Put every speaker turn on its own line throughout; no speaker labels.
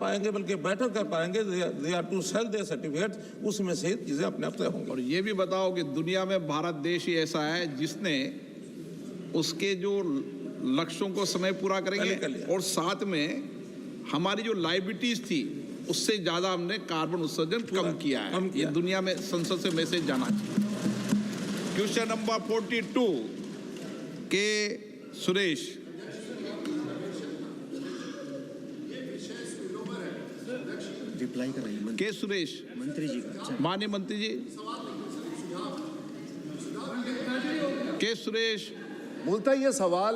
पाएंगे बल्कि बेटर कर पाएंगे। They are to sell their certificate, उसमें से चीजें अपने आप तय होंगी।
और ये भी बताओ कि दुनिया में भारत देश ही ऐसा है जिसने उसके जो लक्ष्यों को समय पूरा करेंगे और साथ में हमारी जो लाइबिलिटीज थी उससे ज्यादा हमने कार्बन उत्सर्जन कम किया है। ये दुनिया में संसद से मैसेज जाना चाहिए। क्वेश्चन नंबर 42 के सुरेश।
रिप्लाई कर रही है
के सुरेश
मंत्री जी का।
माननीय मंत्री जी। के सुरेश।
मूलतः ये सवाल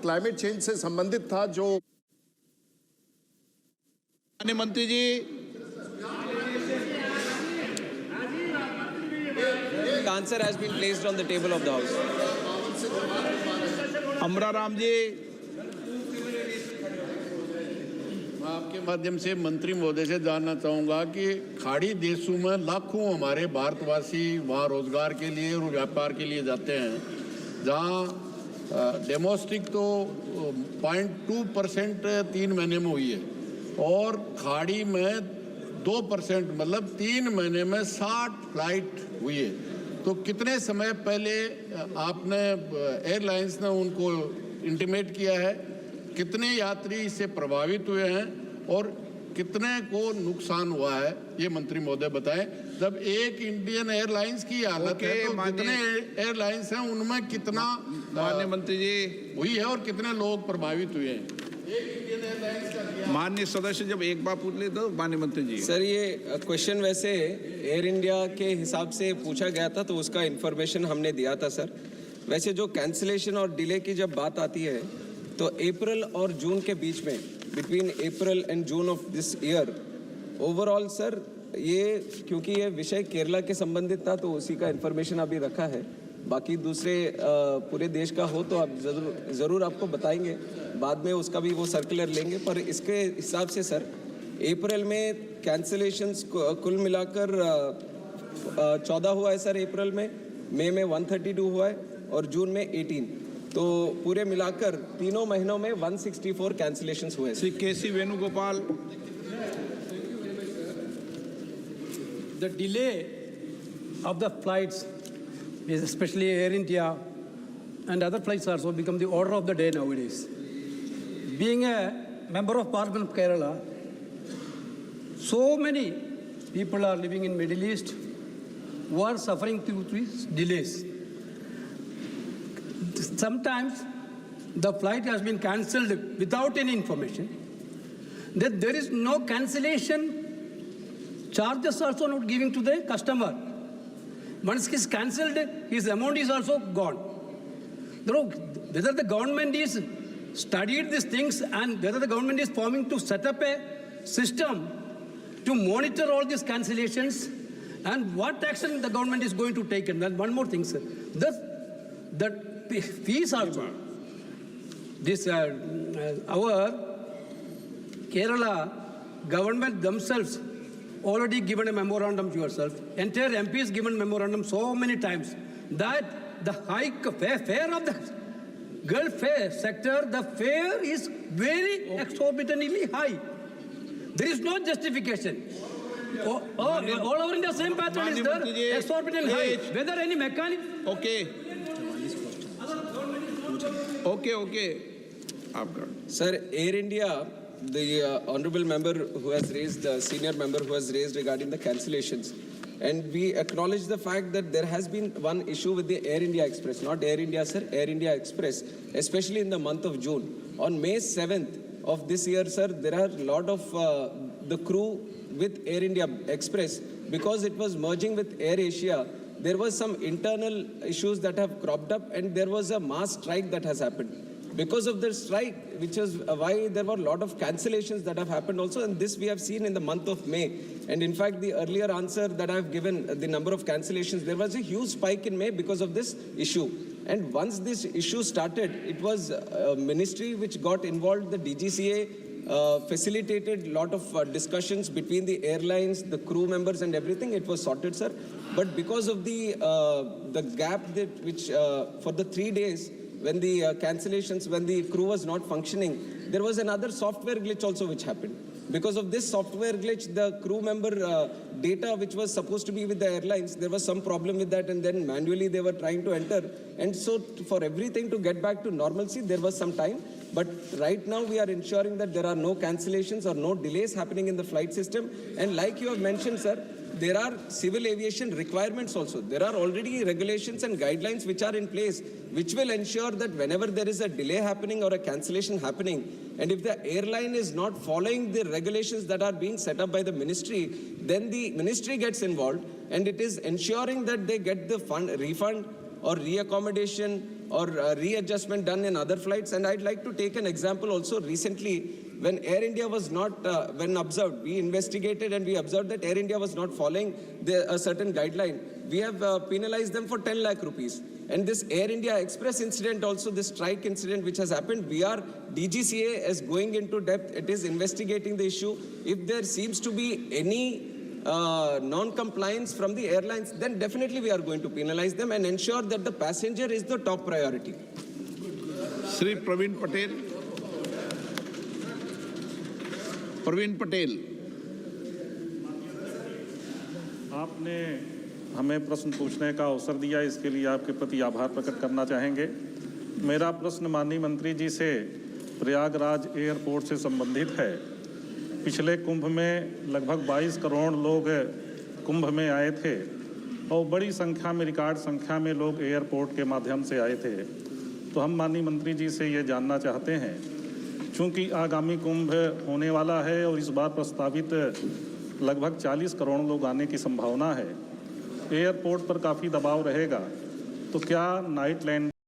क्लाइमेट चेंज से संबंधित था जो
माननीय मंत्री जी।
The answer has been placed on the table of the House.
अमरा राम जी।
मैं आपके माध्यम से मंत्री महोदय से जानना चाहूँगा कि खाड़ी देशों में लाखों हमारे भारतवासी वहाँ रोजगार के लिए और व्यापार के लिए जाते हैं, जहाँ डेमोस्टिक तो 0.2% 3 महीने में हुई है और खाड़ी में 2% मतलब 3 महीने में 60 फ्लाइट हुई है। तो कितने समय पहले आपने एयरलाइंस ने उनको इंटीमेट किया है, कितने यात्री इससे प्रभावित हुए हैं और कितने को नुकसान हुआ है, ये मंत्री महोदय बताएं। जब एक इंडियन एयरलाइंस की हालत है तो कितने एयरलाइंस हैं उनमें कितना
माननीय मंत्री जी
हुई है और कितने लोग प्रभावित हुए हैं? एक इंडियन एयरलाइंस का
माननीय सदस्य जब एक बार पूछ ले तो माननीय मंत्री जी।
सर ये क्वेश्चन वैसे एयर इंडिया के हिसाब से पूछा गया था तो उसका इन्फॉर्मेशन हमने दिया था सर। वैसे जो कैंसिलेशन और डिले की जब बात आती है तो अप्रैल और जून के बीच में, between April and June of this year, overall sir ये क्योंकि ये विषय केरला के संबंधित था तो उसी का इन्फॉर्मेशन अभी रखा है। बाकी दूसरे पूरे देश का हो तो आप ज़रूर आपको बताएंगे, बाद में उसका भी वो सर्कुलर लेंगे। पर इसके हिसाब से सर अप्रैल में कैंसिलेशंस कुल मिलाकर 14 हुआ है सर अप्रैल में, मई में 132 हुआ है और जून में 18। तो पूरे मिलाकर तीनों महीनों में 164 कैंसिलेशंस हुए।
श्री केसी Venugopal.
The delay of the flights, especially Air India and other flights, also become the order of the day nowadays. Being a member of Parliament of Kerala, so many people are living in Middle East who are suffering through these delays. Sometimes the flight has been cancelled without any information. That there is no cancellation charges also not giving to the customer. Once it is cancelled, his amount is also gone. Whether the government is studied these things and whether the government is forming to set up a system to monitor all these cancellations and what action the government is going to take. And then one more thing, sir. The fees also. This our Kerala government themselves already given a memorandum to yourself. Entire MP has given memorandum so many times that the fare of the Gulf sector, the fare is very exorbitantly high. There is no justification. All over India, same pattern is there, exorbitant high. Whether any mechanic.
Okay.
Sir, Air India, the honorable member who has raised, the senior member who has raised regarding the cancellations, and we acknowledge the fact that there has been one issue with the Air India Express, not Air India, sir, Air India Express, especially in the month of June. On May 7th of this year, sir, there are a lot of the crew with Air India Express, because it was merging with Air Asia, there was some internal issues that have cropped up and there was a mass strike that has happened. Because of the strike, which is why there were a lot of cancellations that have happened also, and this we have seen in the month of May. And in fact, the earlier answer that I have given, the number of cancellations, there was a huge spike in May because of this issue. And once this issue started, it was a ministry which got involved, the DGCA facilitated a lot of discussions between the airlines, the crew members and everything. It was sorted, sir. But because of the gap that which for the 3 days, when the cancellations, when the crew was not functioning, there was another software glitch also which happened. Because of this software glitch, the crew member data which was supposed to be with the airlines, there was some problem with that, and then manually they were trying to enter. And so for everything to get back to normalcy, there was some time. But right now we are ensuring that there are no cancellations or no delays happening in the flight system. And like you have mentioned, sir, there are civil aviation requirements also. There are already regulations and guidelines which are in place, which will ensure that whenever there is a delay happening or a cancellation happening, and if the airline is not following the regulations that are being set up by the ministry, then the ministry gets involved, and it is ensuring that they get the refund or reaccommodation or readjustment done in other flights. And I'd like to take an example also. Recently, when Air India was not, when observed, we investigated and we observed that Air India was not following a certain guideline. We have penalized them for 10 lakh rupees. And this Air India Express incident also, this strike incident which has happened, DGCA is going into depth. It is investigating the issue. If there seems to be any non-compliance from the airlines, then definitely we are going to penalize them and ensure that the passenger is the top priority.
Shri Praveen Patel. Praveen Patel.
आपने हमें प्रश्न पूछने का अवसर दिया, इसके लिए आपके प्रति आभार प्रकट करना चाहेंगे। मेरा प्रश्न माननीय मंत्री जी से प्रयागराज एयरपोर्ट से संबंधित है। पिछले कुंभ में लगभग 22 करोड़ लोग कुंभ में आए थे और बड़ी संख्या में, रिकॉर्ड संख्या में लोग एयरपोर्ट के माध्यम से आए थे। तो हम माननीय मंत्री जी से ये जानना चाहते हैं, चूँकि आगामी कुंभ होने वाला है और इस बार प्रस्तावित लगभग 40 करोड़ लोग आने की संभावना है, एयरपोर्ट पर काफ़ी दबाव रहेगा, तो क्या नाइट लैंड